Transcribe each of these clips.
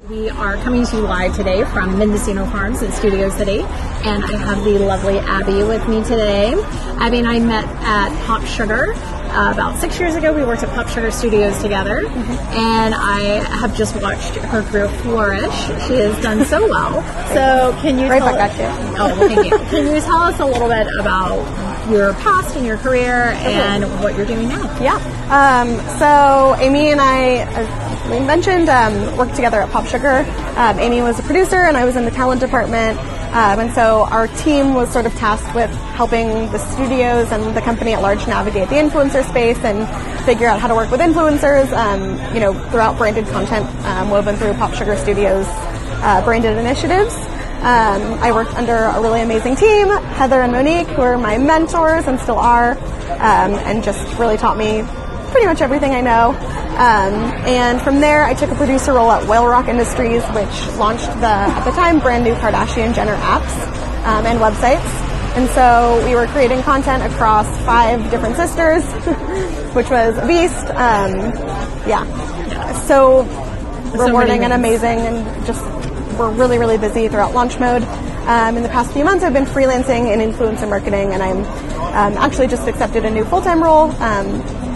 We are coming to you live today from Mendocino Farms in Studio City, and I have the lovely Abby with me today. Abby and I met at Pop Sugar about 6 years ago. We worked at Pop Sugar Studios together, and I have just watched her career flourish. She has done so well. So can you back at you. Oh, well, thank you. Can you tell us a little bit about your past and your career and what you're doing now? Yeah. So Amy and I, as we mentioned, worked together at Pop Sugar. Amy was a producer and I was in the talent department. And so our team was sort of tasked with helping the studios and the company at large navigate the influencer space and figure out how to work with influencers, throughout branded content woven through Pop Sugar Studios branded initiatives. I worked under a really amazing team, Heather and Monique, who are my mentors and still are, and just really taught me pretty much everything I know. And from there, I took a producer role at Whale Rock Industries, which launched at the time, brand new Kardashian-Jenner apps and websites. And so we were creating content across 5 different sisters, which was a beast. So rewarding and amazing, and just we're really, really busy throughout launch mode. In the past few months, I've been freelancing in influencer marketing, and I'm actually just accepted a new full-time role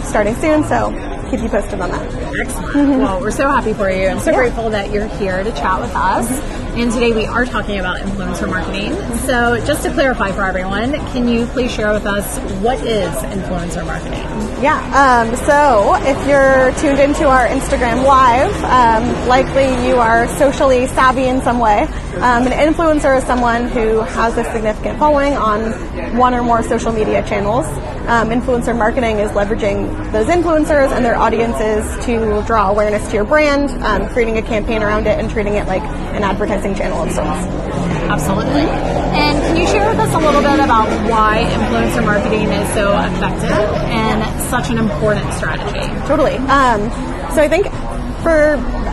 starting soon, so keep you posted on that. Excellent. Well, we're so happy for you. I'm so grateful that you're here to chat with us. And today we are talking about influencer marketing. So just to clarify for everyone, can you please share with us what is influencer marketing? Yeah. So if you're tuned into our Instagram Live, likely you are socially savvy in some way. An influencer is someone who has a significant following on one or more social media channels. Influencer marketing is leveraging those influencers and their audiences to draw awareness to your brand, creating a campaign around it and treating it like an advertising channel of sorts. Absolutely. And can you share with us a little bit about why influencer marketing is so effective and such an important strategy? Totally. So I think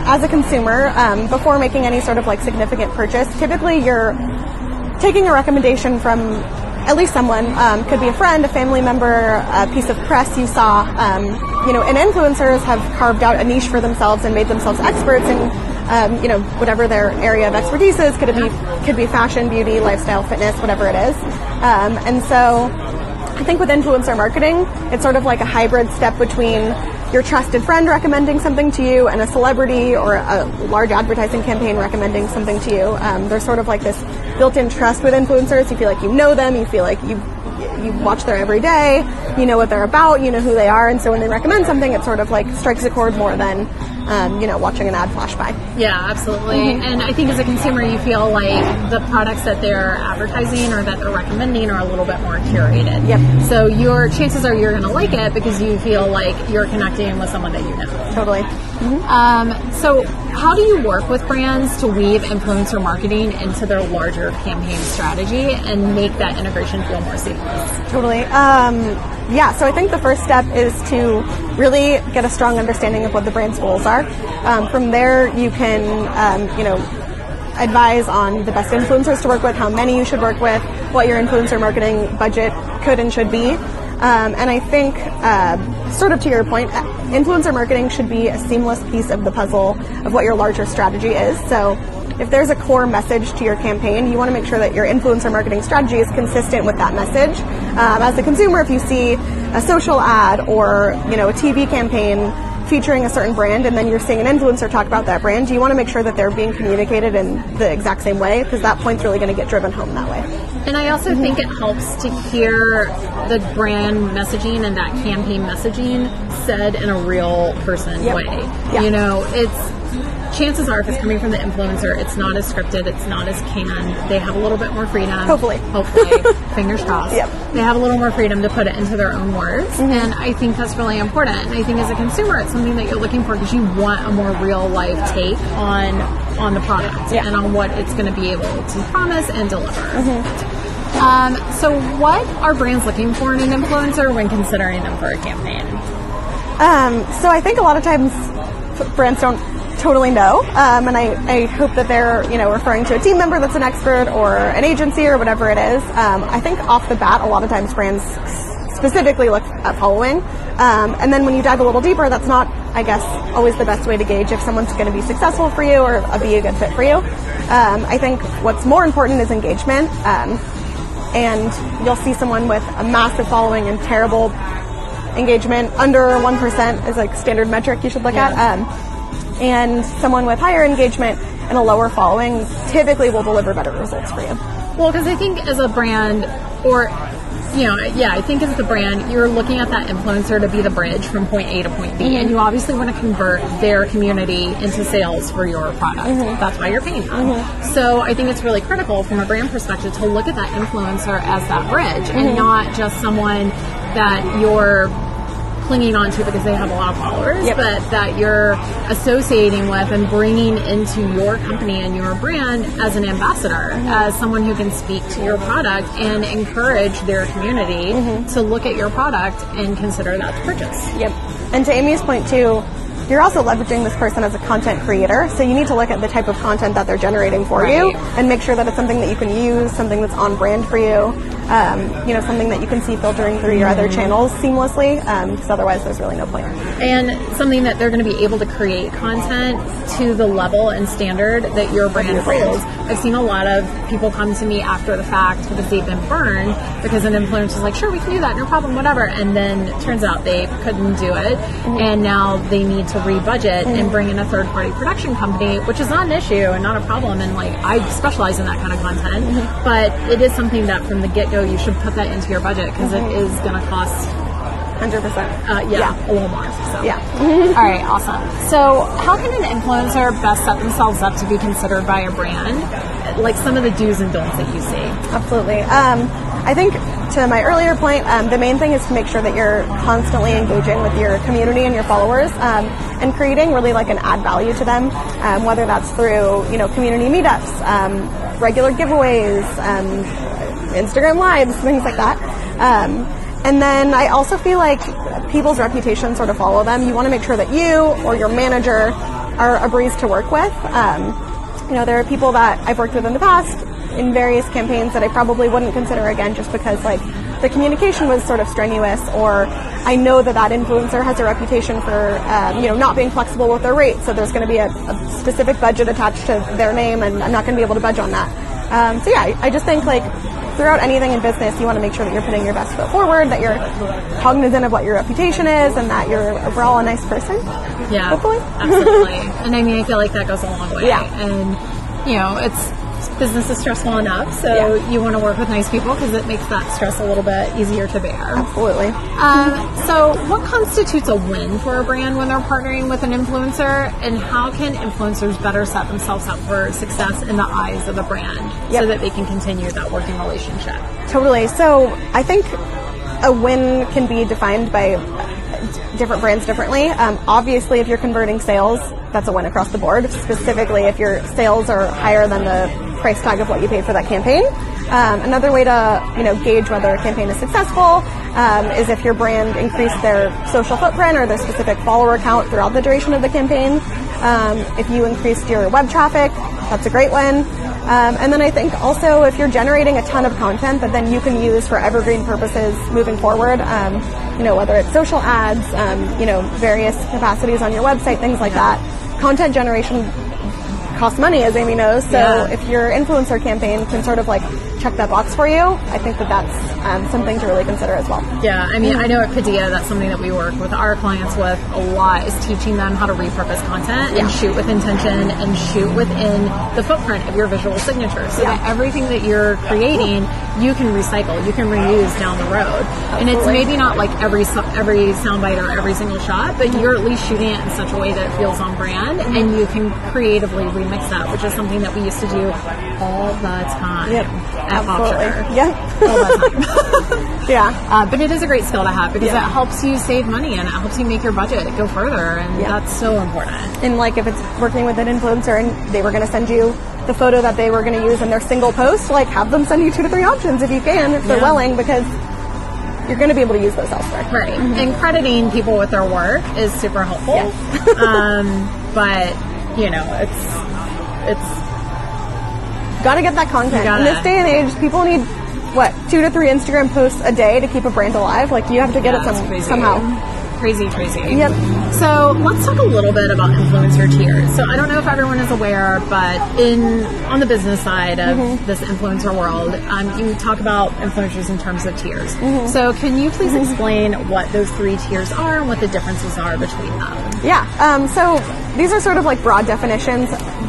as a consumer, before making any sort of significant purchase, typically you're taking a recommendation from at least someone, could be a friend, a family member, a piece of press you saw, and influencers have carved out a niche for themselves and made themselves experts in, whatever their area of expertise is. Could be fashion, beauty, lifestyle, fitness, whatever it is. And so I think with influencer marketing, it's sort of like a hybrid step between your trusted friend recommending something to you and a celebrity or a large advertising campaign recommending something to you. There's sort of like this built-in trust with influencers. You feel like you know them, you feel like you watch their every day, you know what they're about, you know who they are, and so when they recommend something, it sort of strikes a chord more than watching an ad flash by. Yeah, absolutely. And I think as a consumer, you feel like the products that they're advertising or that they're recommending are a little bit more curated. Yep. So your chances are you're going to like it because you feel like you're connecting with someone that you know. Totally. So how do you work with brands to weave influencer marketing into their larger campaign strategy and make that integration feel more seamless? Totally. So I think the first step is to really get a strong understanding of what the brand's goals are. From there, you can, advise on the best influencers to work with, how many you should work with, what your influencer marketing budget could and should be. And I think, sort of to your point, influencer marketing should be a seamless piece of the puzzle of what your larger strategy is. So if there's a core message to your campaign, you want to make sure that your influencer marketing strategy is consistent with that message. As a consumer, if you see a social ad or, a TV campaign featuring a certain brand and then you're seeing an influencer talk about that brand, you want to make sure that they're being communicated in the exact same way, because that point's really going to get driven home that way. And I also think it helps to hear the brand messaging and that campaign messaging said in a real person way. Yeah. Chances are if it's coming from the influencer, it's not as scripted, it's not as canned. They have a little bit more freedom. Hopefully. Fingers crossed. Yep. They have a little more freedom to put it into their own words. And I think that's really important. And I think as a consumer, it's something that you're looking for because you want a more real life take on the product and on what it's going to be able to promise and deliver. So what are brands looking for in an influencer when considering them for a campaign? So I think a lot of times brands don't totally know, and I hope that they're referring to a team member that's an expert or an agency or whatever it is. I think off the bat, a lot of times brands specifically look at following. And then when you dive a little deeper, that's not, I guess, always the best way to gauge if someone's going to be successful for you or be a good fit for you. I think what's more important is engagement. And you'll see someone with a massive following and terrible engagement, under 1% is like standard metric you should look at. And someone with higher engagement and a lower following typically will deliver better results for you. Well, because I think as a brand, or, I think as the brand, you're looking at that influencer to be the bridge from point A to point B, and you obviously want to convert their community into sales for your product. That's why you're paying them. So I think it's really critical from a brand perspective to look at that influencer as that bridge, and not just someone that you're clinging on to because they have a lot of followers, but that you're associating with and bringing into your company and your brand as an ambassador, as someone who can speak to your product and encourage their community to look at your product and consider that to purchase. And to Amy's point too, you're also leveraging this person as a content creator, so you need to look at the type of content that they're generating for you and make sure that it's something that you can use, something that's on brand for you, something that you can see filtering through your other channels seamlessly, because otherwise there's really no point. And something that they're going to be able to create content to the level and standard that your brand holds. I've seen a lot of people come to me after the fact because they've been burned because an influencer is like, sure, we can do that, no problem, whatever. And then it turns out they couldn't do it. And now they need to re-budget and bring in a third-party production company, which is not an issue and not a problem. And like, I specialize in that kind of content, but it is something that from the get-go you should put that into your budget because it is going to cost 100%. A little more. So. All right, awesome. So how can an influencer best set themselves up to be considered by a brand? Like some of the do's and don'ts that you see. Absolutely. I think to my earlier point, the main thing is to make sure that you're constantly engaging with your community and your followers and creating really like an add value to them, whether that's through, community meetups, regular giveaways, Instagram lives, things like that. And then I also feel like people's reputations sort of follow them. You want to make sure that you or your manager are a breeze to work with. There are people that I've worked with in the past in various campaigns that I probably wouldn't consider again just because like the communication was sort of strenuous, or I know that influencer has a reputation for not being flexible with their rates, so there's going to be a specific budget attached to their name and I'm not going to be able to budge on that. I just think like throughout anything in business, you want to make sure that you're putting your best foot forward, that you're cognizant of what your reputation is, and that you're overall a nice person. Yeah, hopefully. Absolutely. And I mean, I feel like that goes a long way. Yeah. And, business is stressful enough, so you want to work with nice people because it makes that stress a little bit easier to bear. Absolutely. So what constitutes a win for a brand when they're partnering with an influencer, and how can influencers better set themselves up for success in the eyes of the brand so that they can continue that working relationship? Totally. So I think a win can be defined by different brands differently. Obviously, if you're converting sales, that's a win across the board, specifically if your sales are higher than the price tag of what you paid for that campaign. Another way to gauge whether a campaign is successful is if your brand increased their social footprint or their specific follower count throughout the duration of the campaign. If you increased your web traffic, that's a great win. And then I think also if you're generating a ton of content that then you can use for evergreen purposes moving forward, whether it's social ads, various capacities on your website, things like that. Content generation costs money, as Amy knows. So if your influencer campaign can sort of like check that box for you, I think that's something to really consider as well. Yeah, I mean, I know at Paideia, that's something that we work with our clients with a lot, is teaching them how to repurpose content and shoot with intention and shoot within the footprint of your visual signature, so that everything that you're creating, you can recycle, you can reuse down the road. Absolutely. And it's maybe not like every soundbite or every single shot, but you're at least shooting it in such a way that it feels on brand, and you can creatively remix that, which is something that we used to do all the time. At Absolutely. Popsugar. Yeah. All the time. But it is a great skill to have because it helps you save money and it helps you make your budget go further, and that's so important. And like if it's working with an influencer and they were going to send you the photo that they were going to use in their single post, like have them send you 2 to 3 options if you can, if they're willing, because you're going to be able to use those elsewhere. Right. And crediting people with their work is super helpful. But it's got to get that content. In this day and age, people need what, 2 to 3 Instagram posts a day to keep a brand alive. Like, you have to get it somehow. Crazy. Yep. So let's talk a little bit about influencer tiers. So I don't know if everyone is aware, but on the business side of this influencer world, you talk about influencers in terms of tiers. So can you please explain what those 3 tiers are and what the differences are between them? Yeah. So these are sort of like broad definitions.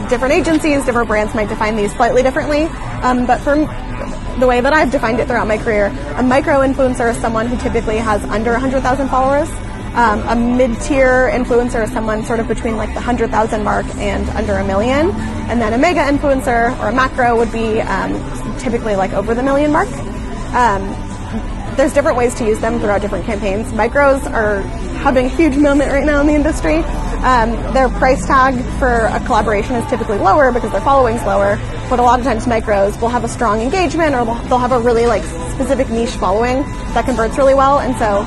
Different agencies, different brands might define these slightly differently. But for the way that I've defined it throughout my career, a micro-influencer is someone who typically has under 100,000 followers. A mid-tier influencer is someone sort of between like the 100,000 mark and under 1 million. And then a mega influencer or a macro would be typically like over the 1 million mark. There's different ways to use them throughout different campaigns. Micros are having a huge moment right now in the industry. Their price tag for a collaboration is typically lower because their following's lower, but a lot of times micros will have a strong engagement, or they'll have a really like specific niche following that converts really well. And so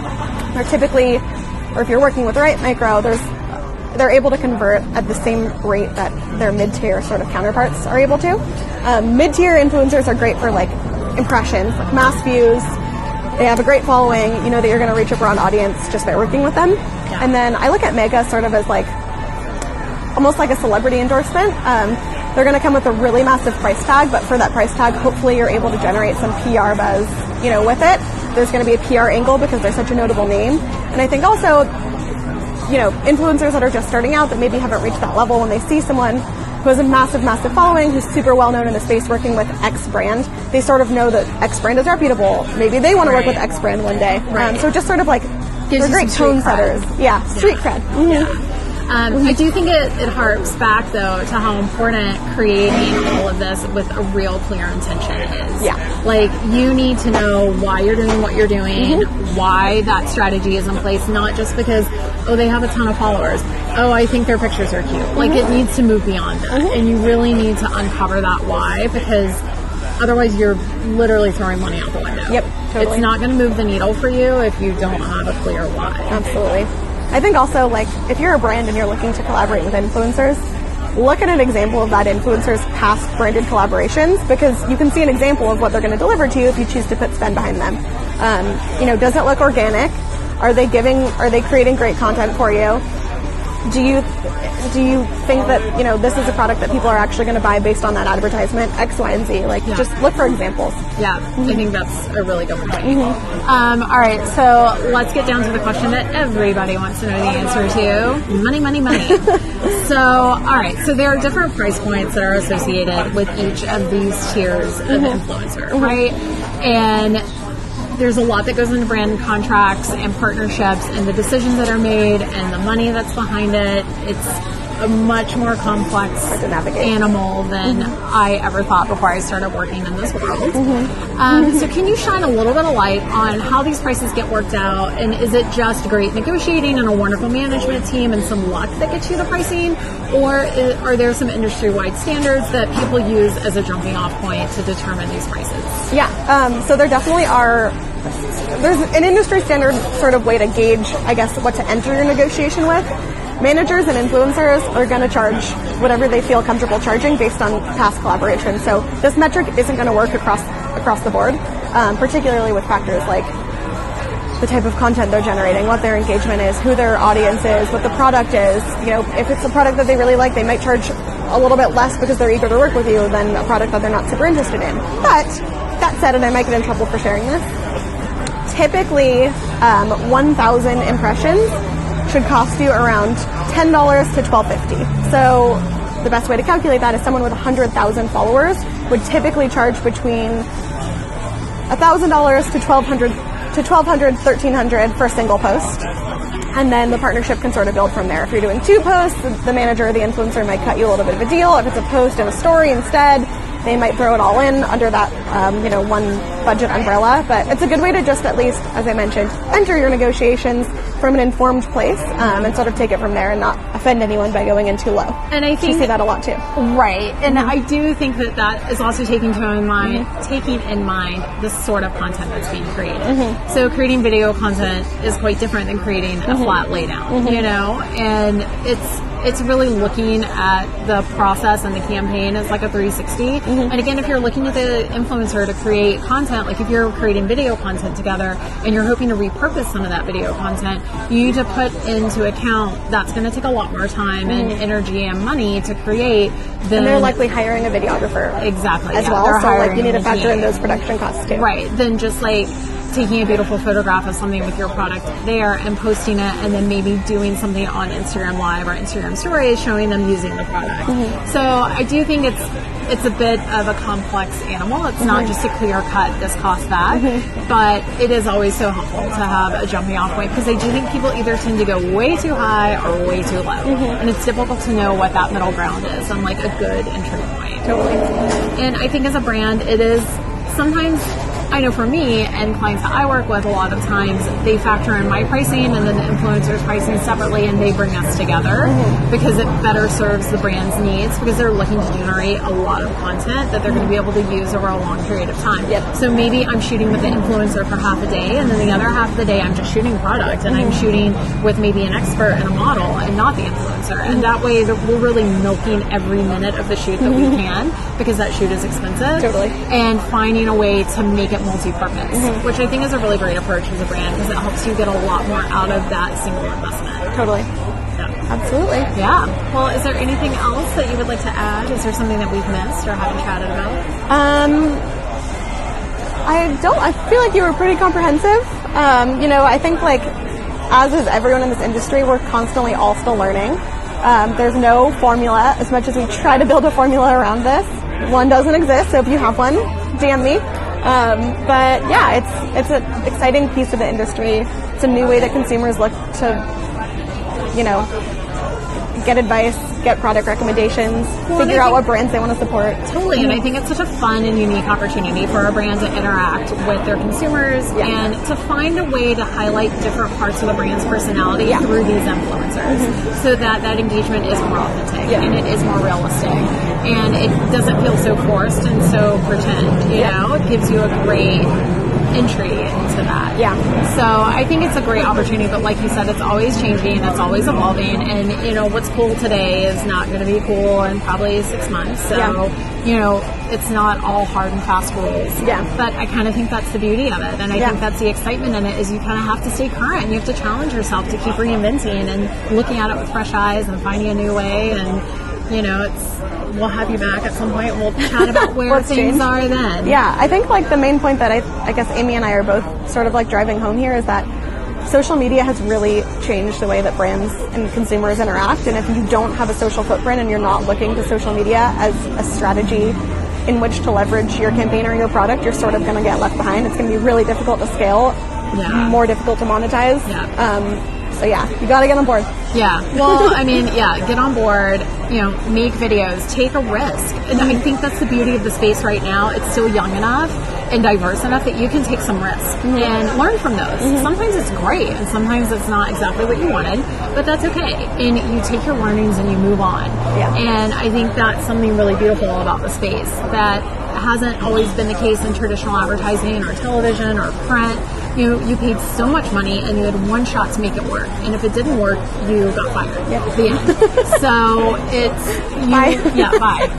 they're typically, or if you're working with the right micro, they're able to convert at the same rate that their mid-tier sort of counterparts are able to. Mid-tier influencers are great for like impressions, like mass views. They have a great following. You know that you're going to reach a broad audience just by working with them. Yeah. And then I look at mega sort of as like almost like a celebrity endorsement. They're going to come with a really massive price tag, but for that price tag, hopefully you're able to generate some PR buzz, with it. There's going to be a PR angle because they're such a notable name. And I think also, influencers that are just starting out that maybe haven't reached that level, when they see someone who has a massive following, who's super well known in the space working with X brand, they sort of know that X brand is reputable. Maybe they want to work with X brand one day. Right. So just sort of like, they're great tone setters. Yeah, street cred. Mm-hmm. Yeah. I do think it harps back, though, to how important creating all of this with a real clear intention is. Yeah. Like, you need to know why you're doing what you're doing, why that strategy is in place, not just because, they have a ton of followers. I think their pictures are cute. Like, it needs to move beyond that. And you really need to uncover that why, because otherwise you're literally throwing money out the window. Yep, totally. It's not going to move the needle for you if you don't have a clear why. Absolutely. I think also, like, if you're a brand and you're looking to collaborate with influencers, look at an example of that influencer's past branded collaborations, because you can see an example of what they're going to deliver to you if you choose to put spend behind them. Does it look organic? Are they creating great content for you? Do you think that, this is a product that people are actually going to buy based on that advertisement? X, Y, and Z. Just look for examples. Yeah, I think that's a really good point. All right, so let's get down to the question that everybody wants to know the answer to. Money. So, all right, so there are different price points that are associated with each of these tiers of influencer, right? And there's a lot that goes into brand contracts and partnerships and the decisions that are made and the money that's behind it. It's a much more complex animal than I ever thought before I started working in this world. So can you shine a little bit of light on how these prices get worked out? And is it just great negotiating and a wonderful management team and some luck that gets you the pricing? Or are there some industry-wide standards that people use as a jumping off point to determine these prices? Yeah, so there definitely are. There's an industry standard sort of way to gauge, I guess, what to enter your negotiation with. Managers and influencers are going to charge whatever they feel comfortable charging based on past collaboration. So this metric isn't going to work across the board, particularly with factors like the type of content they're generating, what their engagement is, who their audience is, what the product is. If it's a product that they really like, they might charge a little bit less because they're eager to work with you than a product that they're not super interested in. But that said, and I might get in trouble for sharing this, typically 1,000 impressions should cost you around $10 to $12.50. So the best way to calculate that is someone with 100,000 followers would typically charge between $1,000 to $1,200, $1,300 for a single post. And then the partnership can sort of build from there. If you're doing 2 posts, the manager or the influencer might cut you a little bit of a deal. If it's a post and a story instead, they might throw it all in under that, one budget umbrella. But it's a good way to just at least, as I mentioned, enter your negotiations, from an informed place and sort of take it from there and not offend anyone by going in too low. And I think you see that a lot too. Right. And I do think that is also taking in mind the sort of content that's being created. So creating video content is quite different than creating a flat laydown, you know, and it's really looking at the process and the campaign as like a 360. And again, if you're looking at the influencer to create content, like if you're creating video content together and you're hoping to repurpose some of that video content, you need to put into account that's going to take a lot more time and energy and money to create. And they're likely hiring a videographer. Exactly. As well. So like you need to factor in those production costs too. Right. Then just like taking a beautiful photograph of something with your product there and posting it, and then maybe doing something on Instagram Live or Instagram Stories showing them using the product. So I do think it's a bit of a complex animal. It's not just a clear cut, this costs that, but it is always so helpful to have a jumping off point, because I do think people either tend to go way too high or way too low. And it's difficult to know what that middle ground is and like a good entry point. Totally. And I think as a brand, it is sometimes, I know for me and clients that I work with, a lot of times they factor in my pricing and then the influencer's pricing separately, and they bring us together because it better serves the brand's needs, because they're looking to generate a lot of content that they're going to be able to use over a long period of time. So maybe I'm shooting with the influencer for half a day, and then the other half of the day I'm just shooting product, and I'm shooting with maybe an expert and a model and not the influencer. And that way we're really milking every minute of the shoot that we can, because that shoot is expensive. Totally. And finding a way to make it multi-purpose, which I think is a really great approach as a brand, because it helps you get a lot more out of that single investment. Totally. Absolutely. Yeah. Well, is there anything else that you would like to add? Is there something that we've missed or haven't chatted about? I feel like you were pretty comprehensive. You know, I think like, as is everyone in this industry, we're constantly all still learning. There's no formula. As much as we try to build a formula around this, one doesn't exist. So if you have one, DM me. But yeah, it's an exciting piece of the industry. It's a new way that consumers look to, you know, get advice, get product recommendations, figure out what brands they want to support. Totally, and I think it's such a fun and unique opportunity for a brand to interact with their consumers and to find a way to highlight different parts of the brand's personality through these influencers, so that that engagement is more authentic and it is more realistic, and it doesn't feel so forced and so pretend. You know, it gives you a great entry into that. So I think it's a great opportunity, but like you said, it's always changing, it's always evolving, and you know, what's cool today is not going to be cool in probably 6 months. So you know, it's not all hard and fast rules. But I kind of think that's the beauty of it, and I think that's the excitement in it, is you kind of have to stay current, and you have to challenge yourself to keep reinventing and looking at it with fresh eyes and finding a new way. And you know, we'll have you back at some point. We'll chat about where things are then. I think like the main point that I guess Amy and I are both sort of like driving home here is that social media has really changed the way that brands and consumers interact. And if you don't have a social footprint and you're not looking to social media as a strategy in which to leverage your campaign or your product, you're sort of going to get left behind. It's going to be really difficult to scale, more difficult to monetize. So yeah, you got to get on board. Well, I mean, get on board, you know, make videos, take a risk. And I think that's the beauty of the space right now. It's still young enough and diverse enough that you can take some risks and learn from those. Sometimes it's great and sometimes it's not exactly what you wanted, but that's okay. And you take your learnings and you move on. And I think that's something really beautiful about the space that hasn't always been the case in traditional advertising or television or print. You paid so much money and you had one shot to make it work. And if it didn't work, you got fired. The end. So it's...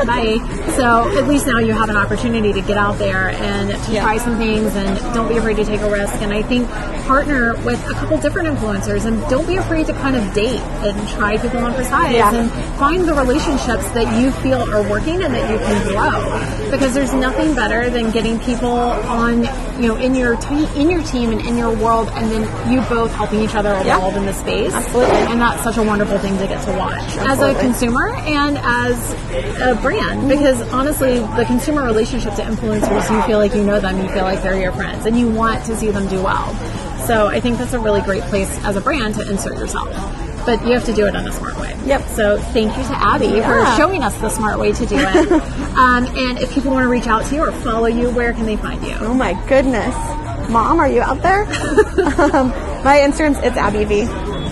Bye. So at least now you have an opportunity to get out there and to try some things, and don't be afraid to take a risk. And I think partner with a couple different influencers, and don't be afraid to kind of date and try people on for size and find the relationships that you feel are working and that you can grow. Because there's nothing better than getting people on, you know, in your team and in your world, and then you both helping each other evolve in the space. And that's such a wonderful thing to get to watch as a consumer and as a brand, because honestly, the consumer relationship to influencers, you feel like you know them, you feel like they're your friends, and you want to see them do well. So I think that's a really great place as a brand to insert yourself. But you have to do it in a smart way. So thank you to Abby for showing us the smart way to do it. And if people want to reach out to you or follow you, where can they find you? Oh my goodness. Mom, are you out there? My Instagram's it's Abby V.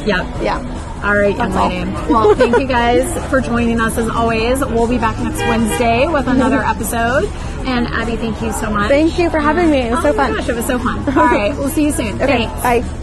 Yep. Yeah. All right, young lady. Well, thank you guys for joining us as always. We'll be back next Wednesday with another episode. And Abby, thank you so much. Thank you for having me. It was so fun. Oh my gosh, it was so fun. All right, we'll see you soon. Okay, Thanks. bye.